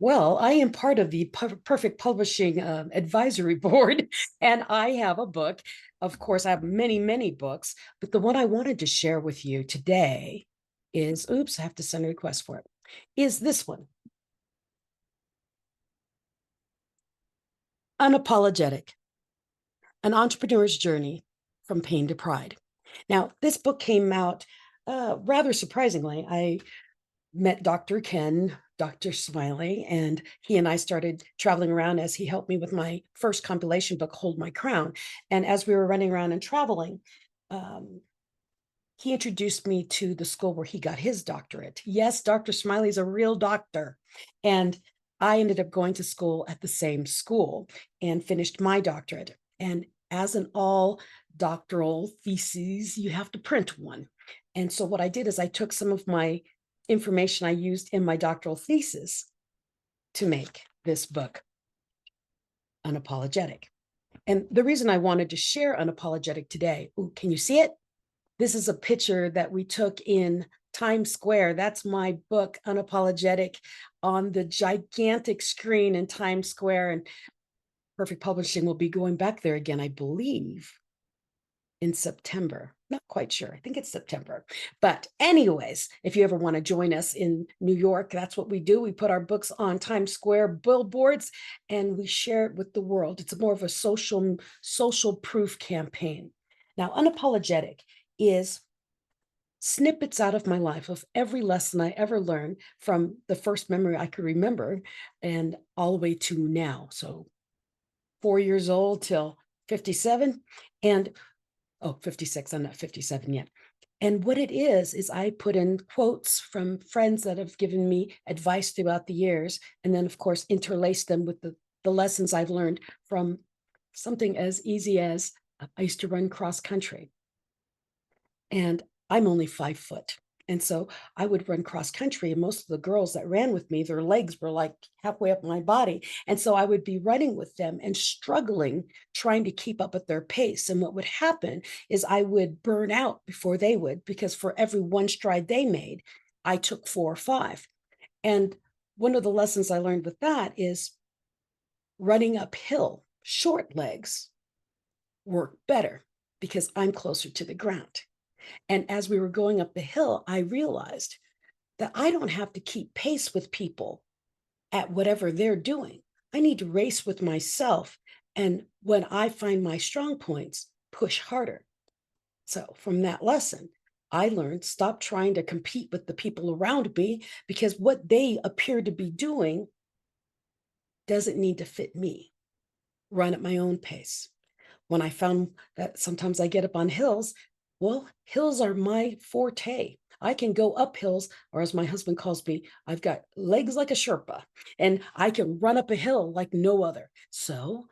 Well, I am part of the Perfect Publishing Advisory Board, and I have a book. Of course, I have many, many books, but the one I wanted to share with you today is, oops, I have to send a request for it, is this one, Unapologetic, An Entrepreneur's Journey from Pain to Pride. Now, this book came out rather surprisingly. I met Dr. Ken, Dr. Smiley, and he and I started traveling around as he helped me with my first compilation book, Hold My Crown. And as we were running around and traveling, um, he introduced me to the school where he got his doctorate. Yes, Dr. Smiley's a real doctor. And I ended up going to school at the same school and finished my doctorate. And as an all doctoral thesis, you have to print one. And so what I did is I took some of my information I used in my doctoral thesis to make this book, Unapologetic. And the reason I wanted to share Unapologetic today, ooh, can you see it? This is a picture that we took in Times Square. That's my book, Unapologetic, on the gigantic screen in Times Square. And Perfect Publishing will be going back there again, I believe, in September. Not quite sure. I think it's September. But anyways, if you ever want to join us in New York, that's what we do. We put our books on Times Square billboards and we share it with the world. It's more of a social proof campaign. Now, Unapologetic is snippets out of my life of every lesson I ever learned from the first memory I could remember and all the way to now. So 4 years old till 57. And 56, I'm not 57 yet. And what it is I put in quotes from friends that have given me advice throughout the years, and then, of course, interlace them with the lessons I've learned from something as easy as I used to run cross country. And I'm only 5 foot. And so I would run cross country, and most of the girls that ran with me, their legs were like halfway up my body. And so I would be running with them and struggling, trying to keep up at their pace. And what would happen is I would burn out before they would, because for every one stride they made, I took 4 or 5. And one of the lessons I learned with that is running uphill, short legs work better because I'm closer to the ground. And as we were going up the hill, I realized that I don't have to keep pace with people at whatever they're doing. I need to race with myself. And when I find my strong points, push harder. So from that lesson, I learned stop trying to compete with the people around me, because what they appear to be doing doesn't need to fit me. Run at my own pace. When I found that sometimes I get up on hills, well, hills are my forte. I can go up hills, or as my husband calls me, I've got legs like a Sherpa, and I can run up a hill like no other. So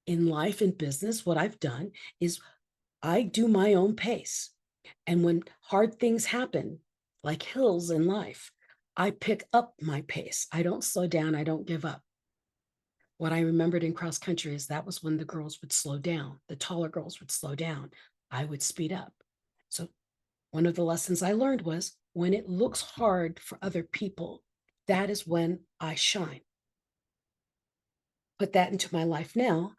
in life and business, what I've done is I do my own pace. And when hard things happen, like hills in life, I pick up my pace. I don't slow down. I don't give up. What I remembered in cross country is that was when the girls would slow down. The taller girls would slow down. I would speed up. So one of the lessons I learned was when it looks hard for other people, that is when I shine. Put that into my life now.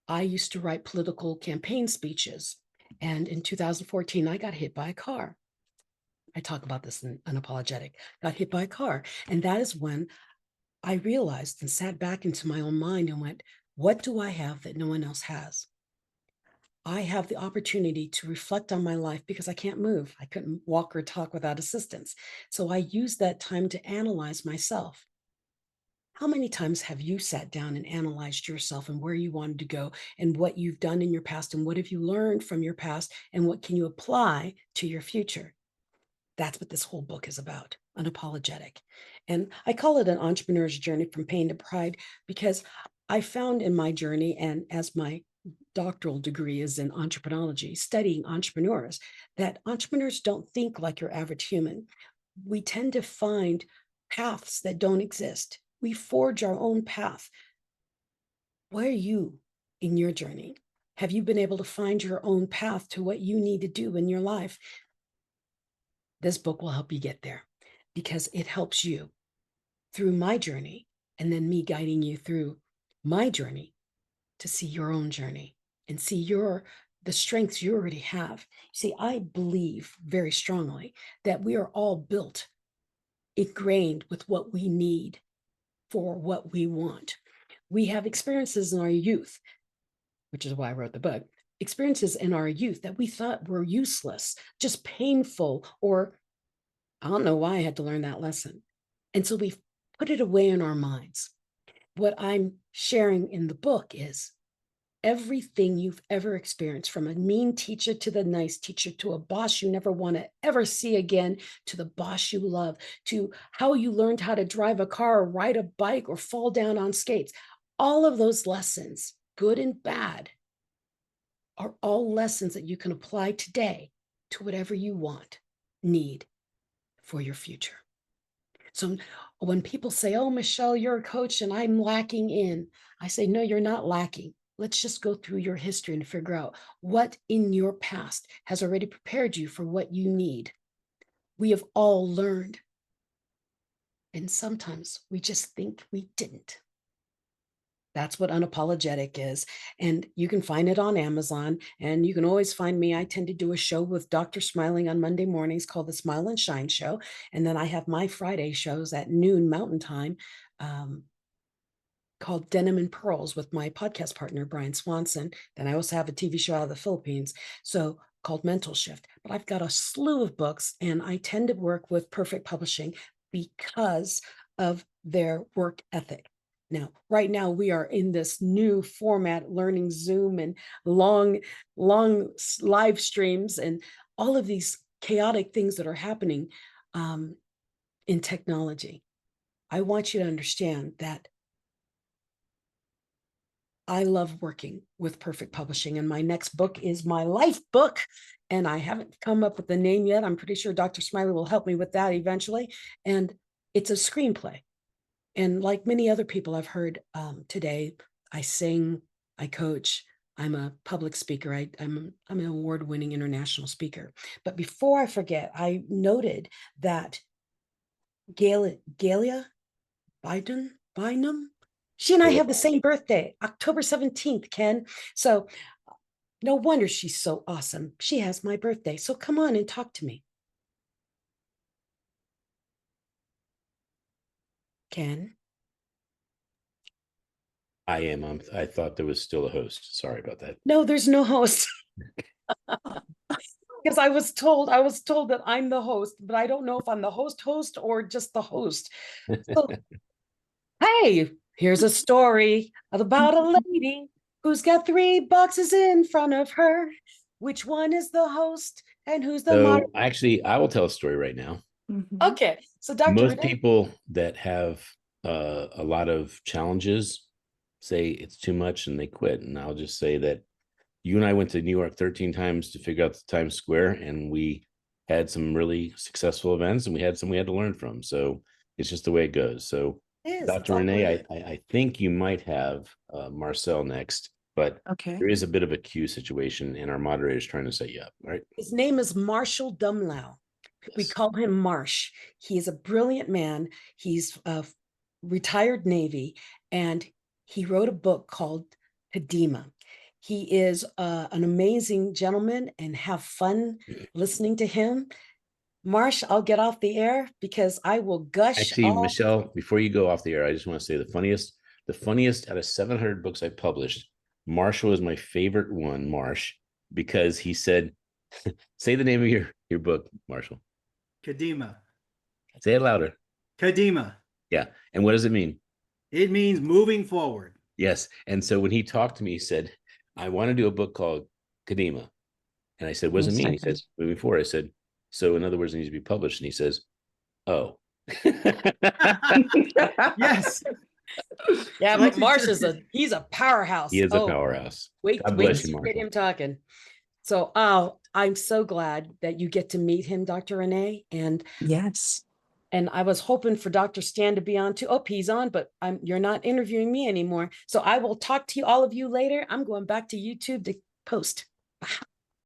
I used to write political campaign speeches. And in 2014, I got hit by a car. I talk about this in Unapologetic. Got hit by a car. And that is when I realized and sat back into my own mind and went, what do I have that no one else has? I have the opportunity to reflect on my life because I can't move. I couldn't walk or talk without assistance. So I used that time to analyze myself. How many times have you sat down and analyzed yourself and where you wanted to go and what you've done in your past and what have you learned from your past and what can you apply to your future? That's what this whole book is about, Unapologetic. And I call it an entrepreneur's journey from pain to pride because I found in my journey, and as my doctoral degree is in entrepreneurology, studying entrepreneurs, that entrepreneurs don't think like your average human. We tend to find paths that don't exist. We forge our own path. Where are you in your journey? Have you been able to find your own path to what you need to do in your life? This book will help you get there because it helps you. through my journey, and then me guiding you through my journey to see your own journey and see the strengths you already have. See, I believe very strongly that we are all built, ingrained with what we need for what we want. We have experiences in our youth, which is why I wrote the book, experiences in our youth that we thought were useless, just painful, or I don't know why I had to learn that lesson. And so we put it away in our minds. What I'm sharing in the book is everything you've ever experienced, from a mean teacher to the nice teacher, to a boss you never want to ever see again, to the boss you love, to how you learned how to drive a car or ride a bike or fall down on skates. All of those lessons, good and bad, are all lessons that you can apply today to whatever you need for your future. So when people say, oh, Michelle, you're a coach and I'm lacking in, I say, no, you're not lacking. Let's just go through your history and figure out what in your past has already prepared you for what you need. We have all learned. And sometimes we just think we didn't. That's what unapologetic is. And you can find it on Amazon, and you can always find me. I tend to do a show with Dr. Smiling on Monday mornings called the Smile and Shine Show. And then I have my Friday shows at noon Mountain Time, called Denim Pearls with my podcast partner, Brian Swanson. Then I also have a TV show out of the Philippines, so called Mental Shift. But I've got a slew of books, and I tend to work with Perfect Publishing because of their work ethic. Now, right now, we are in this new format, learning Zoom and long live streams and all of these chaotic things that are happening in technology. I want you to understand that I love working with Perfect Publishing, and my next book is my life book, and I haven't come up with the name yet. I'm pretty sure Dr. Smiley will help me with that eventually, and it's a screenplay. And like many other people I've heard today, I sing, I coach, I'm a public speaker. I'm an award-winning international speaker. But before I forget, I noted that Galia Bynum, she and I have the same birthday, October 17th, Ken. So no wonder she's so awesome. She has my birthday. So come on and talk to me. Ken? I am. I thought there was still a host. Sorry about that. No, there's no host. Because I was told that I'm the host, but I don't know if I'm the host or just the host. So, hey, here's a story about a lady who's got 3 boxes in front of her. Which one is the host and who's the moderator? Actually, I will tell a story right now. Okay, so Dr. Most people that have a lot of challenges say it's too much and they quit. And I'll just say that you and I went to New York 13 times to figure out the Times Square, and we had some really successful events, and we had some we had to learn from. So it's just the way it goes. So Dr. Renee, I think you might have Marcel next, but there is a bit of a queue situation, and our moderator is trying to set you up. All right. His name is Marshall Dumlau. Yes. We call him Marsh. He is a brilliant man. He's a retired Navy, and he wrote a book called Kadima. He is an amazing gentleman, and have fun listening to him. Marsh, I'll get off the air because I will gush. Actually, Michelle, before you go off the air, I just want to say the funniest out of 700 books I published, Marshall is my favorite one, Marsh, because he said, say the name of your book, Marshall. Kadima. Say it louder. Kadima. Yeah. And what does it mean? It means moving forward. Yes. And so when he talked to me, he said, I want to do a book called Kadima. And I said, what does it mean? He says, moving forward. I said, so in other words, it needs to be published. And he says, oh. Yes. Yeah, but Marsh he's a powerhouse. He is a powerhouse. Wait to get him talking. So I'm so glad that you get to meet him, Dr. Renee. And yes. And I was hoping for Dr. Stan to be on too. Oh, he's on, but you're not interviewing me anymore. So I will talk to all of you later. I'm going back to YouTube to post.